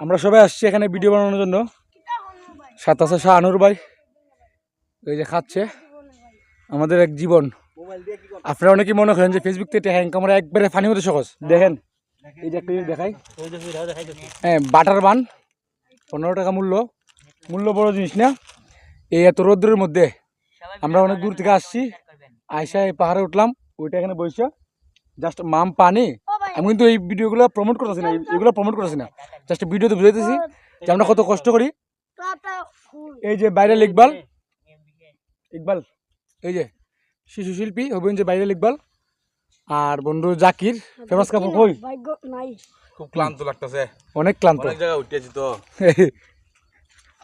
আমরা সবাই আসছি এখানে ভিডিও বানানোর জন্য। সাথে আছে শাহানুর ভাই, এই যে খাচ্ছে। আমাদের এক জীবন। আপনারা অনেকে মনে করেন যে ফেসবুক থেকে টাকা ইনকাম করা একবারে ফানি মতো সহজ। দেখেন এই যে একটা জিনিস দেখাই, হ্যাঁ বাটার বান 15 টাকা মূল্য বড় জিনিস না। এই এত রোদ্রের মধ্যে আমরা অনেক দূর থেকে আসছি, আয়সা এই পাহাড়ে উঠলাম, ওইটা এখানে বসে জাস্ট মাম পানি। আমি কিন্তু এই ভিডিওগুলো প্রমোট করতেছি না, এগুলো প্রমোট করতেছি না, জাস্ট ভিডিওতে বুঝাইতেছি যে আমরা কত কষ্ট করি। এই যে ভাইরাল ইকবাল, এই যে শিশু শিল্পী হবেন যে ভাইরাল ইকবাল, আর বন্ধু জাকির। ফেমাস কাপড় কই? খুব ক্লান্ত লাগতেছে, অনেক ক্লান্ত, অনেক জায়গায় উঠেছি তো।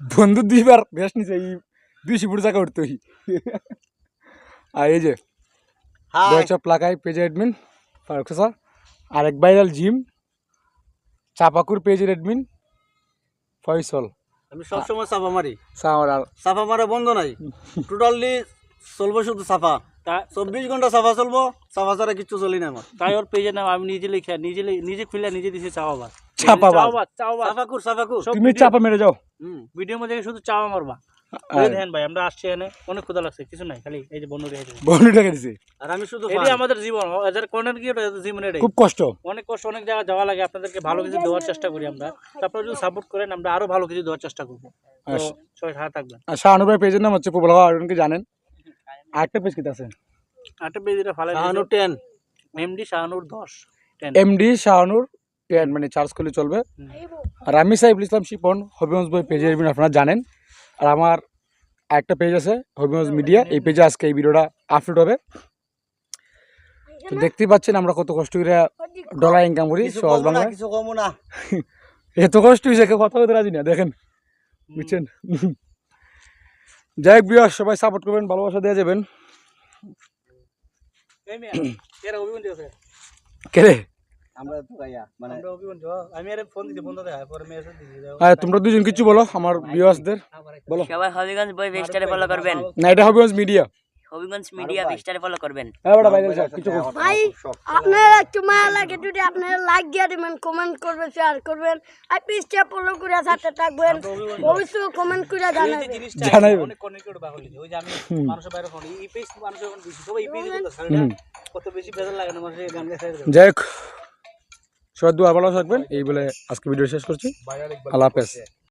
বন্ধু 2বার বেশ নিছে, এই 200 ফুট জায়গা উঠতে। আর এই যে প্লাকাই পেজের অ্যাডমিন ফারুক স্যার, আর এক ভাইরাল জিম চাপাকুর পেজের অ্যাডমিন ফয়সল। আমি সবসময় সাফা মারি, আর সাফা মারা বন্ধ নাই, টোটালি চলবো শুধু সাফা। 24 ঘন্টা সাফা চলবো, সাফা ছাড়া কিচ্ছু চলি না আমার। তাই ওর পেজের নাম আমি নিজে লিখে নিজে খুলে নিজে দিছি চাপাবাজ। সাফাকুর তুমি চাপা মেরে যাও, ভিডিওর মধ্যে শুধু চাপা মারবা। দেখেন ভাই আমরা আসছি এখানে, অনেক ক্ষুধা লাগছে, কিছু নাই, খালি এই যে বন্ধু রেখে দিছে। আর আমি শুধু এটাই আমাদের জীবন, এদের কন্টেন্ট কি জীবন, এটাই খুব কষ্ট, অনেক কষ্ট, অনেক জায়গায় যাওয়া লাগে। আপনাদেরকে ভালো কিছু দেওয়ার চেষ্টা করি আমরা, আপনারা যদি সাপোর্ট করেন আমরা আরো ভালো কিছু দেওয়ার চেষ্টা করবো। তো সবাই সাথে থাকবেন। আর শাহানুর ভাই পেজের নাম হচ্ছে প্রবল হওয়া, কি জানেন? আরেকটা পেজ কি আছে? আরেকটা পেজ এটা ফালাই শাহানুর 10, এমডি শাহানুর 10, এমডি শাহানুর 10 মানে চার্জ করলে চলবে। আর আমি সাইফুল ইসলাম শিপন, হবিগঞ্জ বই পেজের আপনারা জানেন। আর আমার একটা পেজ আছে হবিগঞ্জ মিডিয়া, এই পেজে আজকে এই ভিডিওটা আপলোড হবে। তো দেখতেই পাচ্ছেন আমরা কত কষ্ট করে ডলার ইনকাম করি সহজ বাংলায়। কিছু কমও না, এত কষ্ট হয়েছে কেউ কথা বলতে রাজি না, দেখেন বুঝছেন। যাই হোক বিয়ার, সবাই সাপোর্ট করবেন, ভালোবাসা দিয়ে যাবেন। কে রে? আমরা তো গাইয়া মানে আমি আরে ফোন দিতে বন্ধ দেয়, পরে মেসেজ দিছি। তোমরা দুজন কিছু বলো আমার ভিউয়ার্সদের, বলো। সবাই হবিগঞ্জ বই পেজটারে ফলো করবেন, না এটা হবিগঞ্জ মিডিয়া, হবিগঞ্জ মিডিয়া পেজটারে ফলো করবেন। হ্যাঁ বড় ভাই কিছু বলো। ভাই আপনারা একটু মায়া লাগে যদি আপনারা লাইক দিয়ে দিবেন, কমেন্ট করবেন, শেয়ার করবেন, আর পেজটা ফলো করে সাথে থাকবেন, অবশ্যই কমেন্ট করে জানাবেন। জানাবেন অনেক কন্টেন্ট করে বাহলি, ওই যে আমি মানুষের বাইরে ফোন এই পেজ মানুষের এখন বেশি, সবাই এই পেজে কত বেশি বেজার লাগে না মানুষের গান গাইতে। যাই হোক সবাই দোয়া ভালো থাকবেন, এই বলে আজকে ভিডিও শেষ করছি। আল্লাহ হাফেজ।